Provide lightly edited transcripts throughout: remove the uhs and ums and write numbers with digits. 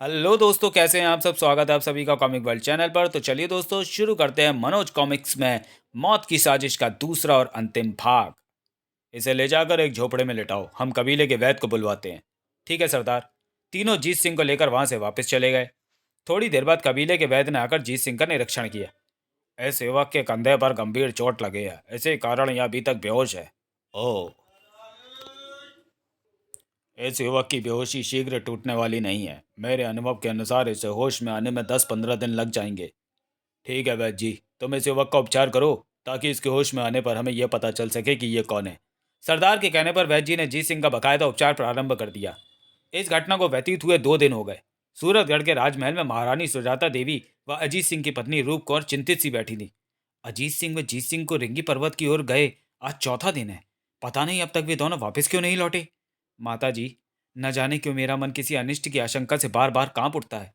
Hello दोस्तों, कैसे हैं आप सब। स्वागत है आप सभी का कॉमिक वर्ल्ड चैनल पर। तो चलिए दोस्तों, शुरू करते हैं मनोज कॉमिक्स में मौत की साजिश का दूसरा और अंतिम भाग। इसे ले जाकर एक झोपड़े में लिटाओ, हम कबीले के वैद को बुलवाते हैं। ठीक है सरदार। तीनों जीत सिंह को लेकर वहां से वापस चले गए। थोड़ी देर बाद कबीले के वैद ने आकर जीत सिंह का निरीक्षण किया। ऐसे सेवक के कंधे पर गंभीर चोट लगी है, इसी कारण यह अभी तक बेहोश है। ओह। इस युवक की बेहोशी शीघ्र टूटने वाली नहीं है। मेरे अनुभव के अनुसार इसे होश में आने में 10-15 दिन लग जाएंगे। ठीक है वैद्य जी, तुम इस युवक का उपचार करो ताकि इसके होश में आने पर हमें यह पता चल सके कि ये कौन है। सरदार के कहने पर वैद्य जी ने जीत सिंह का बकायदा उपचार प्रारंभ कर दिया। इस घटना को व्यतीत हुए 2 दिन हो गए। सूरतगढ़ के राजमहल में महारानी सुजाता देवी व अजीत सिंह की पत्नी रूप कौर चिंतित सी बैठी थी। अजीत सिंह व जीत सिंह को रिंगी पर्वत की ओर गए आज चौथा दिन है। पता नहीं अब तक वे दोनों वापस क्यों नहीं लौटे। माता जी, न जाने क्यों मेरा मन किसी अनिष्ट की आशंका से बार बार कांप उठता है।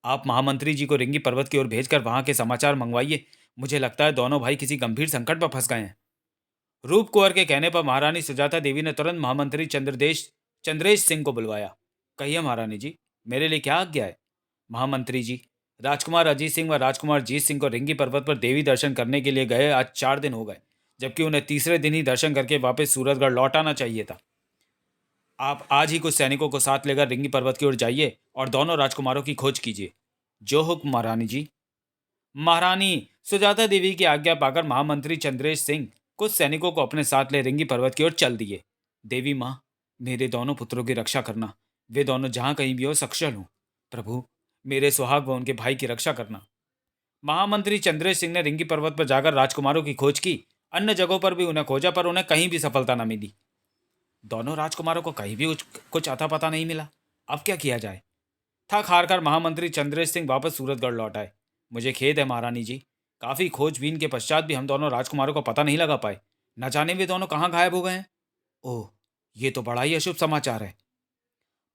आप महामंत्री जी को रिंगी पर्वत की ओर भेजकर वहां के समाचार मंगवाइए। मुझे लगता है दोनों भाई किसी गंभीर संकट में फंस गए हैं। रूप कुंवर के कहने पर महारानी सुजाता देवी ने तुरंत महामंत्री चंद्रेश सिंह को बुलवाया। कहिए महारानी जी, मेरे लिए क्या आज्ञा है। महामंत्री जी, राजकुमार अजीत सिंह व राजकुमार जीत सिंह को रिंगी पर्वत पर देवी दर्शन करने के लिए गए आज 4 दिन हो गए, जबकि उन्हें तीसरे दिन ही दर्शन करके वापस सूरतगढ़ लौट आना चाहिए था। आप आज ही कुछ सैनिकों को साथ लेकर रिंगी पर्वत की ओर जाइए और दोनों राजकुमारों की खोज कीजिए। जो हुक्म महारानी जी। महारानी सुजाता देवी की आज्ञा पाकर महामंत्री चंद्रेश सिंह कुछ सैनिकों को अपने साथ ले रिंगी पर्वत की ओर चल दिए। देवी माँ, मेरे दोनों पुत्रों की रक्षा करना। वे दोनों जहां कहीं भी हो सकुशल हों। प्रभु, मेरे सुहाग व उनके भाई की रक्षा करना। महामंत्री चंद्रेश सिंह ने रिंगी पर्वत पर जाकर राजकुमारों की खोज की। अन्य जगहों पर भी उन्हें खोजा, पर उन्हें कहीं भी सफलता न मिली। दोनों राजकुमारों को कहीं भी कुछ अता पता नहीं मिला। अब क्या किया जाए। थक हार कर महामंत्री चंद्रेश सिंह वापस सूरतगढ़ लौट आए। मुझे खेद है महारानी जी, काफी खोजबीन के पश्चात भी हम दोनों राजकुमारों को पता नहीं लगा पाए। न जाने वे दोनों कहाँ गायब हो गए हैं। ओह, ये तो बड़ा ही अशुभ समाचार है।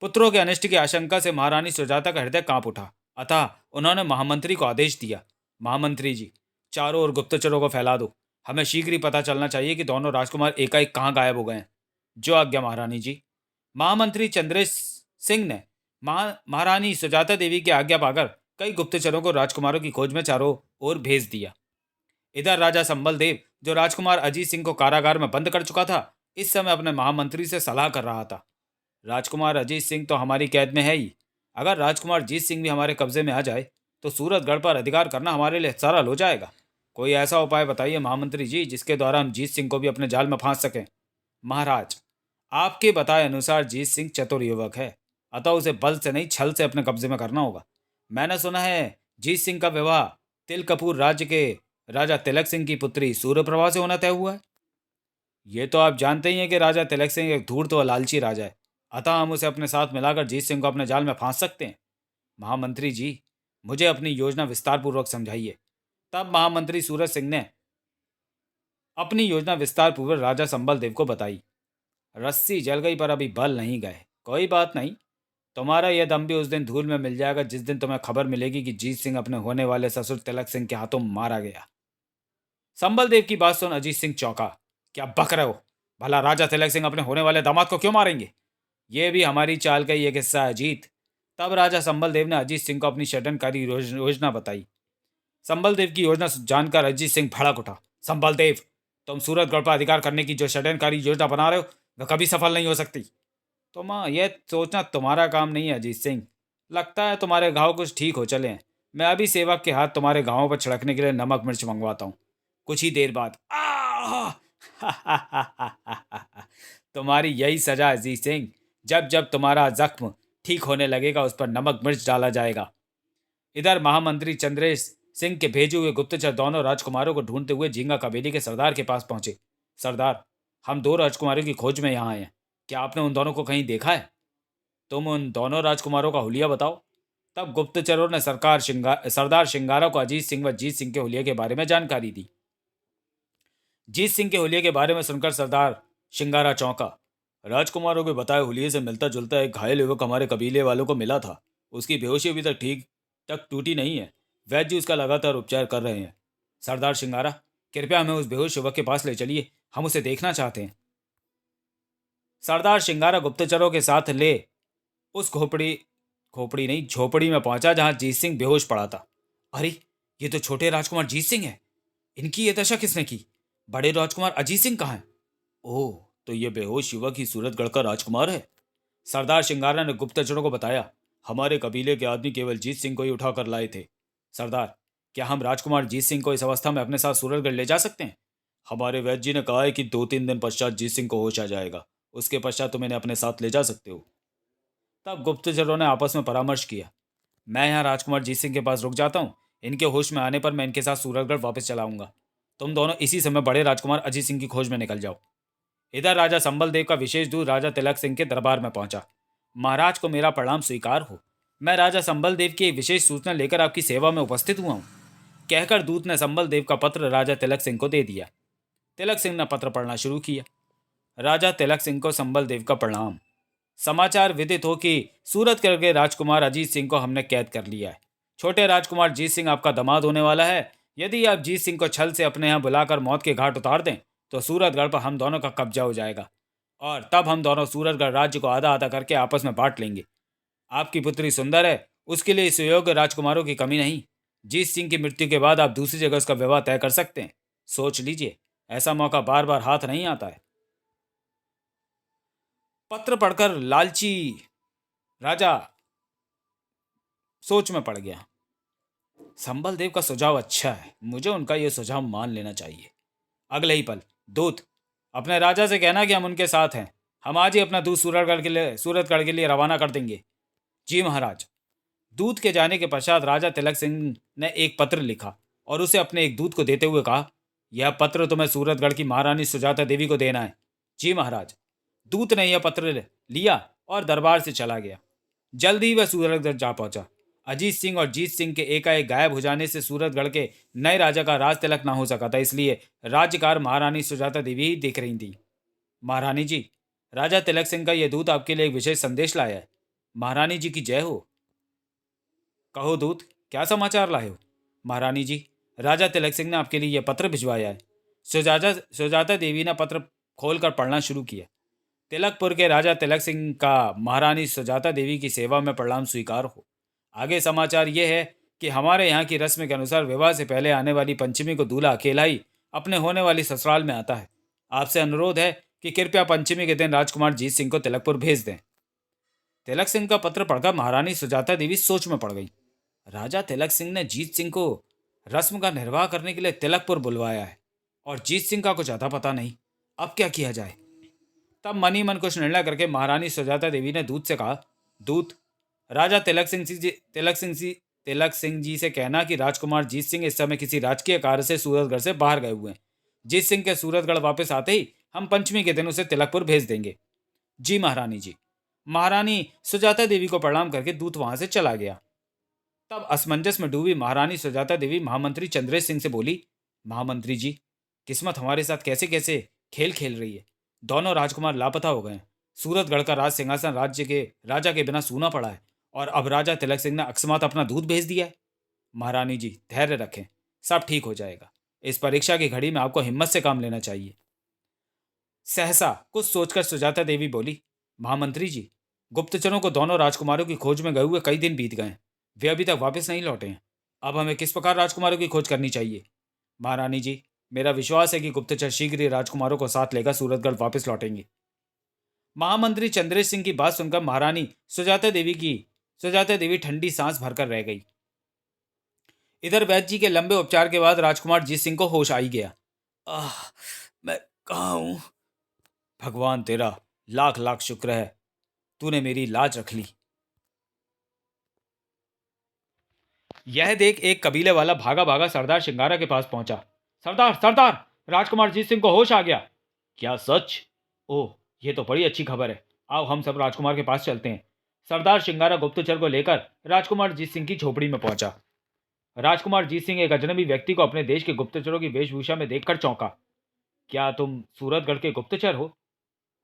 पुत्रों के अनिष्ट की आशंका से महारानी सुजाता का हृदय कांप उठा। अतः उन्होंने महामंत्री को आदेश दिया। महामंत्री जी, चारों ओर गुप्तचरों को फैला दो। हमें शीघ्र ही पता चलना चाहिए कि दोनों राजकुमार एकाएक कहाँ गायब हो गए हैं। जो आज्ञा महारानी जी। महामंत्री चंद्रेश सिंह ने महारानी सुजाता देवी की आज्ञा पाकर कई गुप्तचरों को राजकुमारों की खोज में चारों ओर भेज दिया। इधर राजा संबल देव, जो राजकुमार अजीत सिंह को कारागार में बंद कर चुका था, इस समय अपने महामंत्री से सलाह कर रहा था। राजकुमार अजीत सिंह तो हमारी कैद में है ही। अगर राजकुमार जीत सिंह भी हमारे कब्जे में आ जाए तो सूरतगढ़ पर अधिकार करना हमारे लिए सरल हो जाएगा। कोई ऐसा उपाय बताइए महामंत्री जी, जिसके द्वारा हम जीत सिंह को भी अपने जाल में फांस सकें। महाराज, आपके बताए अनुसार जीत सिंह चतुर युवक है, अतः उसे बल से नहीं छल से अपने कब्जे में करना होगा। मैंने सुना है जीत सिंह का विवाह तिल कपूर राज्य के राजा तिलक सिंह की पुत्री सूर्यप्रभा से होना तय हुआ है। ये तो आप जानते ही हैं कि राजा तिलक सिंह एक धूर्त व लालची राजा है। अतः हम उसे अपने साथ मिलाकर जीत सिंह को अपने जाल में फांस सकते हैं। महामंत्री जी, मुझे अपनी योजना विस्तार पूर्वक समझाइए। तब महामंत्री सूरज सिंह ने अपनी योजना विस्तार पूर्वक राजा संबल देव को बताई। रस्सी जल गई पर अभी बल नहीं गए। कोई बात नहीं, तुम्हारा यह दम भी उस दिन धूल में मिल जाएगा जिस दिन तुम्हें खबर मिलेगी कि जीत सिंह अपने होने वाले ससुर तिलक सिंह के हाथों मारा गया। संबल देव की बात सुन अजीत सिंह चौंका। क्या बक रहे हो। भला राजा तिलक सिंह अपने होने वाले दामाद को क्यों मारेंगे। ये भी हमारी चाल का ही एक हिस्सा है अजीत। तब राजा संबल देव ने अजीत सिंह को अपनी षड्यंत्रकारी योजना बताई। संबल देव की योजना जानकर अजीत सिंह भड़क उठा। संबल देव, तुम सूरतगढ़ पर अधिकार करने की जो षड्यंत्रकारी योजना बना रहे हो वह कभी सफल नहीं हो सकती। तो माँ, यह सोचना तुम्हारा काम नहीं है अजीत सिंह। लगता है तुम्हारे घाव कुछ ठीक हो चले हैं। मैं अभी सेवक के हाथ तुम्हारे घावों पर छिड़कने के लिए नमक मिर्च मंगवाता हूँ। कुछ ही देर बाद तुम्हारी यही सजा है अजीत सिंह। जब जब तुम्हारा जख्म ठीक होने लगेगा उस पर नमक मिर्च डाला जाएगा। इधर महामंत्री चंद्रेश सिंह के भेजे हुए गुप्तचर दोनों राजकुमारों को ढूंढते हुए झींगा कबीले के सरदार के पास पहुंचे। सरदार, हम 2 राजकुमारों की खोज में यहाँ आए हैं। क्या आपने उन दोनों को कहीं देखा है। तुम उन दोनों राजकुमारों का हुलिया बताओ। तब गुप्तचरों ने सरदार शिंगारा को अजीत सिंह व जीत सिंह के हुलिये के बारे में जानकारी दी। जीत सिंह के हुलिये के बारे में सुनकर सरदार शिंगारा चौंका। राजकुमारों के बताए हुलिये से मिलता जुलता एक घायल युवक हमारे कबीले वालों को मिला था। उसकी बेहोशी अभी तक ठीक तक टूटी नहीं है। वैद्य जी उसका लगातार उपचार कर रहे हैं। सरदार शिंगारा, कृपया हमें उस बेहोश युवक के पास ले चलिए। हम उसे देखना चाहते हैं। सरदार शिंगारा गुप्तचरों के साथ ले उस खोपड़ी नहीं, झोपड़ी में पहुंचा जहां जीत सिंह बेहोश पड़ा था। अरे, ये तो छोटे राजकुमार जीत सिंह है। इनकी ये दशा किसने की? बड़े राजकुमार अजीत सिंह कहाँ हैं? ओह, तो ये बेहोश युवक ही सूरतगढ़ का राजकुमार है। सरदार शिंगारा ने गुप्तचरों को बताया, हमारे कबीले के आदमी केवल जीत सिंह को ही उठा कर लाए थे। सरदार, क्या हम राजकुमार जीत सिंह को इस अवस्था में अपने साथ सूरतगढ़ ले जा सकते हैं? हमारे वैद्य जी ने कहा है कि 2-3 दिन पश्चात जीत सिंह को होश आ जाएगा। उसके पश्चात तुम इन्हें अपने साथ ले जा सकते हो। तब गुप्तचरों ने आपस में परामर्श किया। मैं यहाँ राजकुमार जीत सिंह के पास रुक जाता हूँ। इनके होश में आने पर मैं इनके साथ सूरतगढ़ वापस चला आऊंगा। तुम दोनों इसी समय बड़े राजकुमार अजीत सिंह की खोज में निकल जाओ। इधर राजा संबल देव का विशेष दूत राजा तिलक सिंह के दरबार में पहुंचा। महाराज को मेरा प्रणाम स्वीकार हो। मैं राजा संबल देव की एक विशेष सूचना लेकर आपकी सेवा में उपस्थित हुआ हूँ, कहकर दूत ने संबल देव का पत्र राजा तिलक सिंह को दे दिया। तिलक सिंह ने पत्र पढ़ना शुरू किया। राजा तिलक सिंह को संबल देव का प्रणाम। समाचार विदित हो कि सूरतगढ़ के राजकुमार अजीत सिंह को हमने कैद कर लिया है। छोटे राजकुमार जीत सिंह आपका दामाद होने वाला है। यदि आप जीत सिंह को छल से अपने यहाँ बुलाकर मौत के घाट उतार दें तो सूरतगढ़ पर हम दोनों का कब्जा हो जाएगा, और तब हम दोनों सूरतगढ़ राज्य को आधा आधा करके आपस में बांट लेंगे। आपकी पुत्री सुंदर है, उसके लिए सुयोग्य राजकुमारों की कमी नहीं। जीत सिंह की मृत्यु के बाद आप दूसरी जगह उसका विवाह तय कर सकते हैं। सोच लीजिए, ऐसा मौका बार बार हाथ नहीं आता है। पत्र पढ़कर लालची राजा सोच में पड़ गया। संबल देव का सुझाव अच्छा है, मुझे उनका यह सुझाव मान लेना चाहिए। अगले ही पल, दूत, अपने राजा से कहना कि हम उनके साथ हैं। हम आज ही अपना दूत सूरतगढ़ के लिए रवाना कर देंगे। जी महाराज। दूत के जाने के पश्चात राजा तिलक सिंह ने एक पत्र लिखा और उसे अपने एक दूत को देते हुए कहा, यह पत्र तुम्हें सूरतगढ़ की महारानी सुजाता देवी को देना है। जी महाराज। दूत ने यह पत्र लिया और दरबार से चला गया। जल्द ही वह सूरतगढ़ जा पहुंचा। अजीत सिंह और जीत सिंह के एकाएक गायब हो जाने से सूरतगढ़ के नए राजा का राज तिलक ना हो सका था, इसलिए राज्यकार महारानी सुजाता देवी ही दिख रही थी। महारानी जी, राजा तिलक सिंह का यह दूत आपके लिए एक विशेष संदेश लाया है। महारानी जी की जय हो। कहो दूत, क्या समाचार लाए हो? महारानी जी, राजा तिलक सिंह ने आपके लिए यह पत्र भिजवाया है। सुजाता देवी ने पत्र खोलकर पढ़ना शुरू किया। तिलकपुर के राजा तिलक सिंह का महारानी सुजाता देवी की सेवा में प्रणाम स्वीकार हो। आगे समाचार ये है कि हमारे यहाँ की रस्म के अनुसार विवाह से पहले आने वाली पंचमी को दूल्हा अकेला ही अपने होने वाली ससुराल में आता है। आपसे अनुरोध है कि कृपया पंचमी के दिन राजकुमार जीत सिंह को तिलकपुर भेज दें। तिलक सिंह का पत्र पढ़कर महारानी सुजाता देवी सोच में पड़ गई। राजा तिलक सिंह ने जीत सिंह को रस्म का निर्वाह करने के लिए तिलकपुर बुलवाया है और जीत सिंह का कुछ अता पता नहीं। अब क्या किया जाए? तब मनी मन कुछ निर्णय करके महारानी सुजाता देवी ने दूत से कहा, दूत, राजा तिलक सिंह जी से कहना कि राजकुमार जीत सिंह इस समय किसी राजकीय कार्य से सूरतगढ़ से बाहर गए हुए हैं। जीत सिंह के सूरतगढ़ वापस आते ही हम पंचमी के दिन उसे तिलकपुर भेज देंगे। जी महारानी जी। महारानी सुजाता देवी को प्रणाम करके दूत वहां से चला गया। तब असमंजस में डूबी महारानी सुजाता देवी महामंत्री चंद्रेश सिंह से बोली, महामंत्री जी, किस्मत हमारे साथ कैसे कैसे खेल खेल रही है। दोनों राजकुमार लापता हो गए हैं। सूरतगढ़ का राज सिंहासन राजा के बिना सूना पड़ा है और अब राजा तिलक सिंह ने अकस्मात अपना दूध भेज दिया है। महारानी जी, धैर्य रखें, सब ठीक हो जाएगा। इस परीक्षा की घड़ी में आपको हिम्मत से काम लेना चाहिए। सहसा कुछ सोचकर सुजाता देवी बोली, महामंत्री जी, गुप्तचरों को दोनों राजकुमारों की खोज में गए हुए कई दिन बीत गए हैं। वे अभी तक वापस नहीं लौटे हैं। अब हमें किस प्रकार राजकुमारों की खोज करनी चाहिए? महारानी जी, मेरा विश्वास है कि गुप्तचर शीघ्र ही राजकुमारों को साथ लेकर सूरतगढ़ वापस लौटेंगे। महामंत्री चंद्रेश सिंह की बात सुनकर महारानी सुजाता देवी ठंडी सांस भरकर रह गई। इधर वैद्य जी के लंबे उपचार के बाद राजकुमार जीत सिंह को होश आ ही गया। मैं कहाँ हूं? भगवान तेरा लाख लाख शुक्र है, तूने मेरी लाज रख ली। यह देख एक कबीले वाला भागा भागा सरदार शिंगारा के पास पहुंचा। सरदार, सरदार, राजकुमार जीत सिंह को होश आ गया। क्या सच? ओह, यह तो बड़ी अच्छी खबर है। आओ हम सब राजकुमार के पास चलते हैं। सरदार शिंगारा गुप्तचर को लेकर राजकुमार जीत सिंह की झोपड़ी में पहुंचा। राजकुमार जीत सिंह एक अजनबी व्यक्ति को अपने देश के गुप्तचरों की वेशभूषा में देखकर चौंका। क्या तुम सूरतगढ़ के गुप्तचर हो?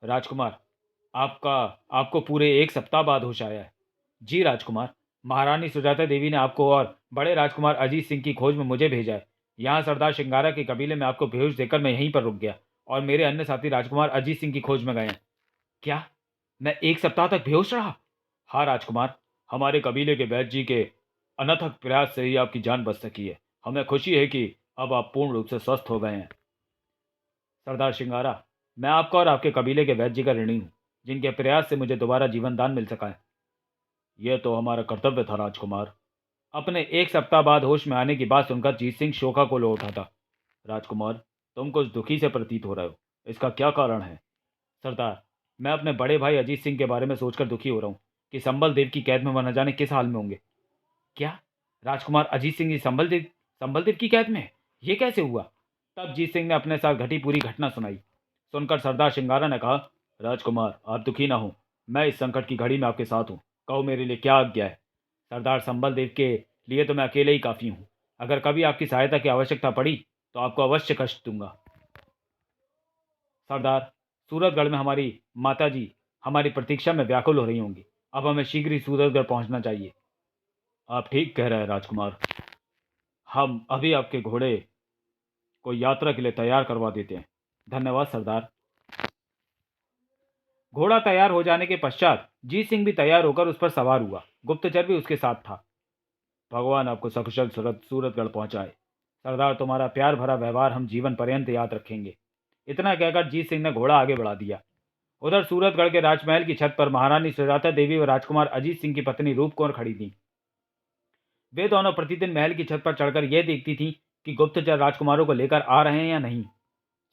राजकुमार, आपका आपको पूरे 1 सप्ताह बाद होश आया है। जी राजकुमार, महारानी सुजाता देवी ने आपको और बड़े राजकुमार अजीत सिंह की खोज में मुझे भेजा है। यहाँ सरदार शिंगारा के कबीले में आपको बेहोश देखकर मैं यहीं पर रुक गया और मेरे अन्य साथी राजकुमार अजीत सिंह की खोज में गए हैं। क्या मैं 1 सप्ताह तक बेहोश रहा? हाँ राजकुमार, हमारे कबीले के वैद्य जी के अनथक प्रयास से ही आपकी जान बच सकी है। हमें खुशी है कि अब आप पूर्ण रूप से स्वस्थ हो गए हैं। सरदार शिंगारा, मैं आपका और आपके कबीले के वैद्य जी का ऋणी हूँ, जिनके प्रयास से मुझे दोबारा जीवन दान मिल सका है। यह तो हमारा कर्तव्य था राजकुमार। अपने एक सप्ताह बाद होश में आने की बात सुनकर जीत सिंह शोकाकुल हो उठा था। राजकुमार, तुम कुछ दुखी से प्रतीत हो रहे हो। इसका क्या कारण है? सरदार, मैं अपने बड़े भाई अजीत सिंह के बारे में सोचकर दुखी हो रहा हूँ कि संबल देव की कैद में वह न जाने किस हाल में होंगे। क्या? राजकुमार अजीत सिंह जी संबल देव की कैद में? ये कैसे हुआ? तब जीत सिंह ने अपने साथ घटी पूरी घटना सुनाई। सुनकर सरदार शिंगारा ने कहा, राजकुमार, आप दुखी ना हो। मैं इस संकट की घड़ी में आपके साथ हूँ। कहो मेरे लिए क्या आज्ञा है? सरदार, संबल देव के लिए तो मैं अकेले ही काफ़ी हूँ। अगर कभी आपकी सहायता की आवश्यकता पड़ी तो आपको अवश्य कष्ट दूंगा। सरदार, सूरतगढ़ में हमारी माता जी हमारी प्रतीक्षा में व्याकुल हो रही होंगी। अब हमें शीघ्र ही सूरतगढ़ पहुंचना चाहिए। आप ठीक कह रहे हैं राजकुमार। हम अभी आपके घोड़े को यात्रा के लिए तैयार करवा देते हैं। धन्यवाद सरदार। घोड़ा तैयार हो जाने के पश्चात जीत सिंह भी तैयार होकर उस पर सवार हुआ। गुप्तचर भी उसके साथ था। भगवान आपको सकुशल सूरतगढ़ पहुंचाए। सरदार, तुम्हारा प्यार भरा व्यवहार हम जीवन पर्यंत याद रखेंगे। इतना कहकर जीत सिंह ने घोड़ा आगे बढ़ा दिया। उधर सूरतगढ़ के राजमहल की छत पर महारानी सुजाता देवी व राजकुमार अजीत सिंह की पत्नी रूप कौर खड़ी थी। वे दोनों प्रतिदिन महल की छत पर चढ़कर यह देखती थीं कि गुप्तचर राजकुमारों को लेकर आ रहे हैं या नहीं।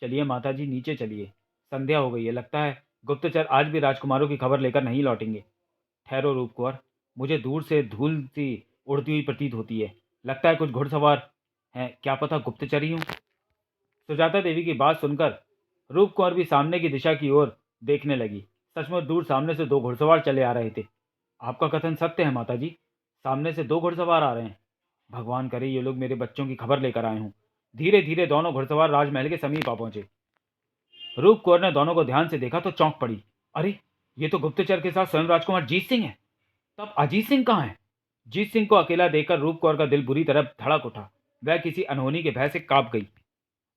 चलिए माता जी, नीचे चलिए। संध्या हो गई है। लगता है गुप्तचर आज भी राजकुमारों की खबर लेकर नहीं लौटेंगे। ठहरो रूप कौर, मुझे दूर से धूल सी उड़ती हुई प्रतीत होती है। लगता है कुछ घुड़सवार हैं। क्या पता गुप्तचर ही हूँ। सुजाता देवी की बात सुनकर रूप कौर भी सामने की दिशा की ओर देखने लगी। सचमुच दूर सामने से दो घुड़सवार चले आ रहे थे। आपका कथन सत्य है माता जी, सामने से दो घुड़सवार आ रहे हैं। भगवान करे ये लोग मेरे बच्चों की खबर लेकर आए हों। धीरे धीरे दोनों घुड़सवार राजमहल के समीप आ पहुंचे। रूप कौर ने दोनों को ध्यान से देखा तो चौंक पड़ी। अरे, ये तो गुप्तचर के साथ स्वयं राजकुमार जीत सिंह है। तब अजीत सिंह कहाँ है? जीत सिंह को अकेला देखकर रूप कौर का दिल बुरी तरह धड़क उठा। वह किसी अनहोनी के भय से कांप गई।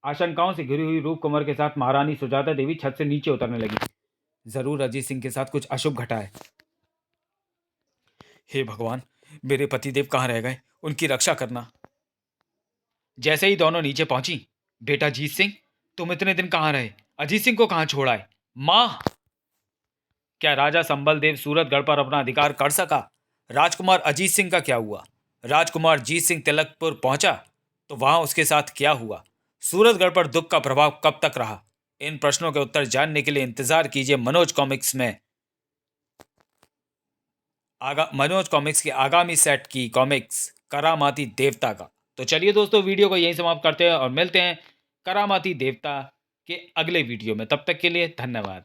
आशंकाओं से घिरी हुई रूप कुंवर के साथ महारानी सुजाता देवी छत से नीचे उतरने लगी। जरूर अजीत सिंह के साथ कुछ अशुभ घटा है। हे भगवान, मेरे पतिदेव कहाँ रह गए? उनकी रक्षा करना। जैसे ही दोनों नीचे पहुंची, बेटा जीत सिंह, तुम इतने दिन कहाँ रहे? अजीत सिंह को कहाँ छोड़ा है? माँ, क्या राजा संबल देव सूरतगढ़ पर अपना अधिकार कर सका? राजकुमार अजीत सिंह का क्या हुआ? राजकुमार जीत सिंह तिलकपुर पहुंचा तो वहां उसके साथ क्या हुआ? सूरतगढ़ पर दुख का प्रभाव कब तक रहा? इन प्रश्नों के उत्तर जानने के लिए इंतजार कीजिए मनोज कॉमिक्स के आगामी सेट की कॉमिक्स करामाती देवता का। तो चलिए दोस्तों, वीडियो को यहीं समाप्त करते हैं और मिलते हैं करामाती देवता के अगले वीडियो में। तब तक के लिए धन्यवाद।